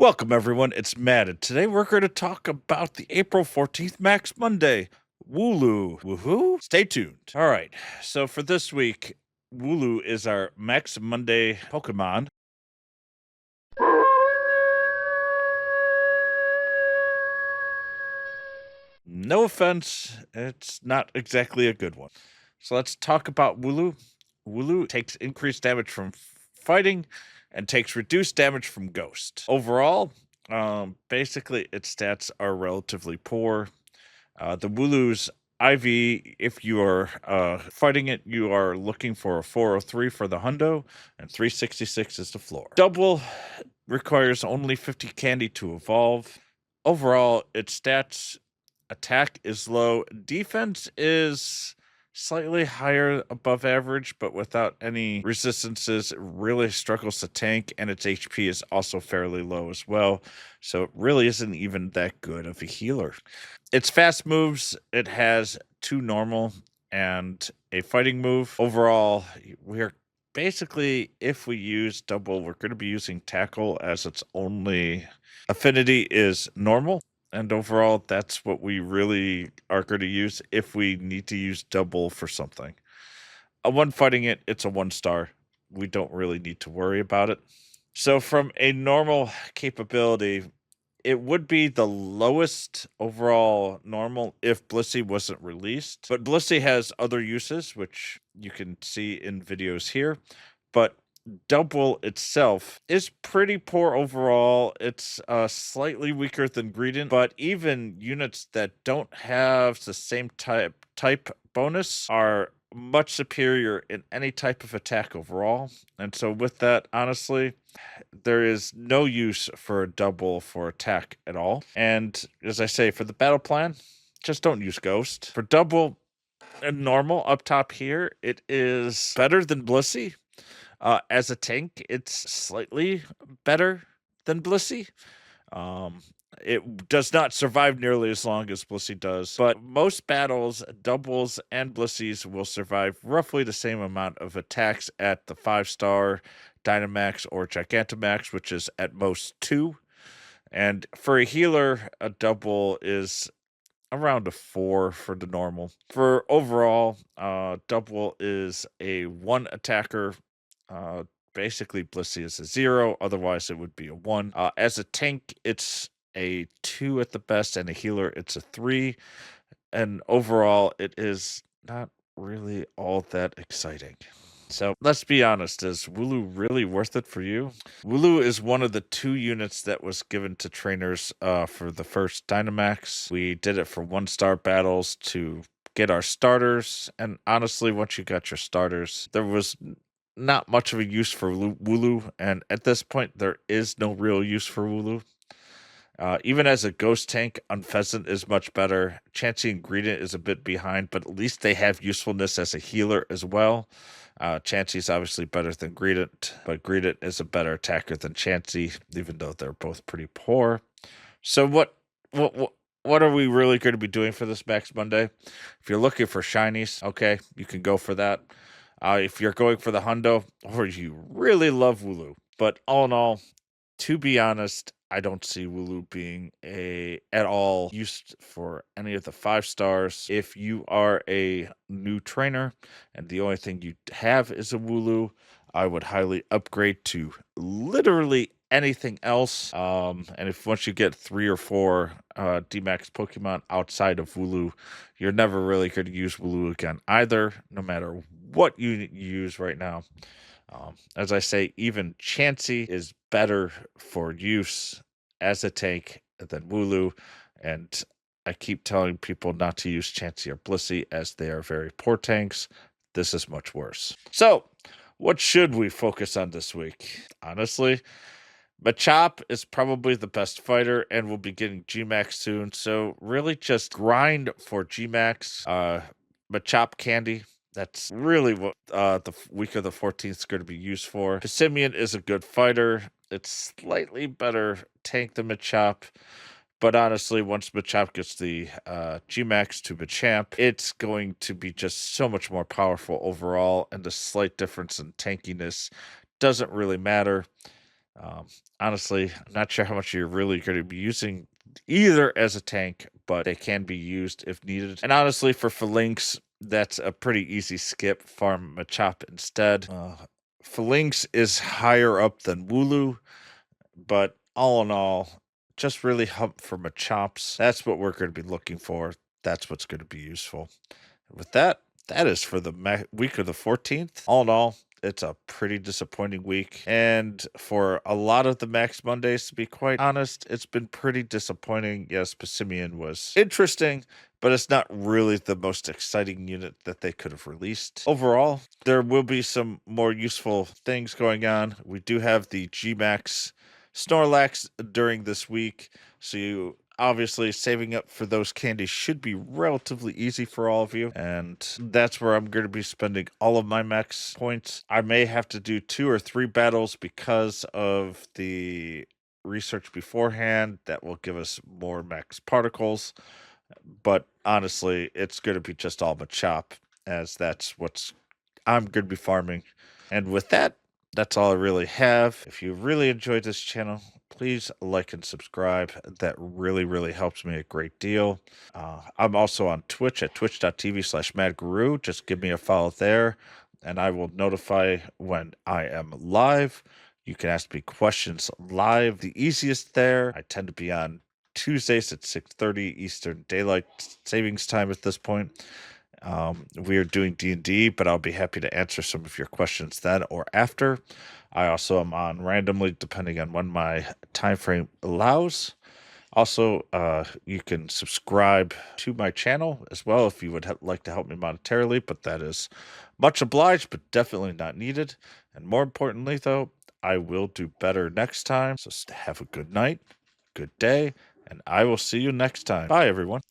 Welcome, everyone. It's Matt, and today we're going to talk about the April 14th Max Monday. Wooloo. Woohoo? Stay tuned. All right. So, for this week, Wooloo is our Max Monday Pokemon. No offense, it's not exactly a good one. So, let's talk about Wooloo. Wooloo takes increased damage from fighting and takes reduced damage from ghost. Overall, basically, its stats are relatively poor. The Wooloo's IV, if you are fighting it, you are looking for a 403 for the hundo, and 366 is the floor. Double requires only 50 candy to evolve. Overall, its stats attack is low, defense is slightly higher above average, but without any resistances, it really struggles to tank, and its HP is also fairly low as well. So it really isn't even that good of a healer. Its fast moves, it has two normal and a fighting move. Overall, we're basically, if we use double, we're going to be using tackle as its only affinity is normal. And overall, that's what we really are going to use if we need to use double for something. A one fighting it, it's a 1-star. We don't really need to worry about it. So from a normal capability, it would be the lowest overall normal if Blissey wasn't released. But Blissey has other uses, which you can see in videos here. But Double itself is pretty poor overall. It's slightly weaker than Greedent, but even units that don't have the same type bonus are much superior in any type of attack overall. And so with that, honestly, there is no use for a double for attack at all. And as I say, for the battle plan, just don't use Ghost. For double and normal up top here, it is better than Blissey. As a tank, it's slightly better than Blissey. Um, it does not survive nearly as long as Blissey does, but most battles, doubles and Blisseys will survive roughly the same amount of attacks at the 5-star Dynamax or Gigantamax, which is at most 2. And for a healer, a double is around a 4 for the normal. For overall, double is a 1 attacker. Uh, Basically, Blissey is a 0. Otherwise, it would be a 1. As a tank, it's a 2 at the best, and a healer, it's a 3. And overall, it is not really all that exciting. So let's be honest, is Wooloo really worth it for you? Wooloo is one of the 2 units that was given to trainers for the first Dynamax. We did it for 1-star battles to get our starters. And honestly, once you got your starters, there was not much of a use for Wooloo. And at this point, there is no real use for Wooloo. Even as a ghost tank, Unpheasant is much better. Chansey and Greedent is a bit behind, but at least they have usefulness as a healer as well. Chansey's obviously better than Greedent, but Greedent is a better attacker than Chansey, even though they're both pretty poor. So what are we really going to be doing for this Max Monday? If you're looking for shinies, okay, you can go for that. If you're going for the hundo, or you really love Wooloo. But all in all, to be honest, I don't see Wooloo being at all used for any of the 5-stars. If you are a new trainer and the only thing you have is a Wooloo, I would highly upgrade to literally anything else. And if once you get 3 or 4 D-Max Pokemon outside of Wooloo, you're never really going to use Wooloo again either, no matter what you use right now. As I say, even Chansey is better for use as a tank than Wooloo, and I keep telling people not to use Chansey or Blissey as they are very poor tanks. This is much worse. So, what should we focus on this week? Honestly, Machop is probably the best fighter and will be getting Gmax soon. So really just grind for Gmax. Machop candy. That's really what the week of the 14th is going to be used for. Pissimian is a good fighter. It's slightly better tank than Machop. But honestly, once Machop gets the Gmax to Machamp, it's going to be just so much more powerful overall. And the slight difference in tankiness doesn't really matter. Um, Honestly, I'm not sure how much you're really going to be using either as a tank, but they can be used if needed. And honestly, for Phalanx, that's a pretty easy skip. Farm Machop instead. Phalanx is higher up than Wooloo, but all in all, just really hump for Machops. That's what we're going to be looking for. That's what's going to be useful. With that, that is for the week of the 14th. All in all, it's a pretty disappointing week. And for a lot of the Max Mondays, to be quite honest, it's been pretty disappointing. Yes, Passimian was interesting, but it's not really the most exciting unit that they could have released. Overall, there will be some more useful things going on. We do have the G-Max Snorlax during this week, so you obviously saving up for those candies should be relatively easy for all of you, and that's where I'm going to be spending all of my max points. I may have to do 2 or 3 battles because of the research beforehand that will give us more max particles, but honestly it's going to be just all but chop, as that's what's I'm going to be farming. And with that, that's all I really have. If you really enjoyed this channel, please like and subscribe. That really, really helps me a great deal. I'm also on Twitch at twitch.tv/madguru. Just give me a follow there, and I will notify when I am live. You can ask me questions live. The easiest there, I tend to be on Tuesdays at 6:30 Eastern Daylight Savings Time at this point. We are doing D&D, but I'll be happy to answer some of your questions then or after. I also am on randomly depending on when my time frame allows. Also, you can subscribe to my channel as well if you would like to help me monetarily, but that is much obliged, but definitely not needed. And more importantly, though, I will do better next time. So have a good night, good day, and I will see you next time. Bye, everyone.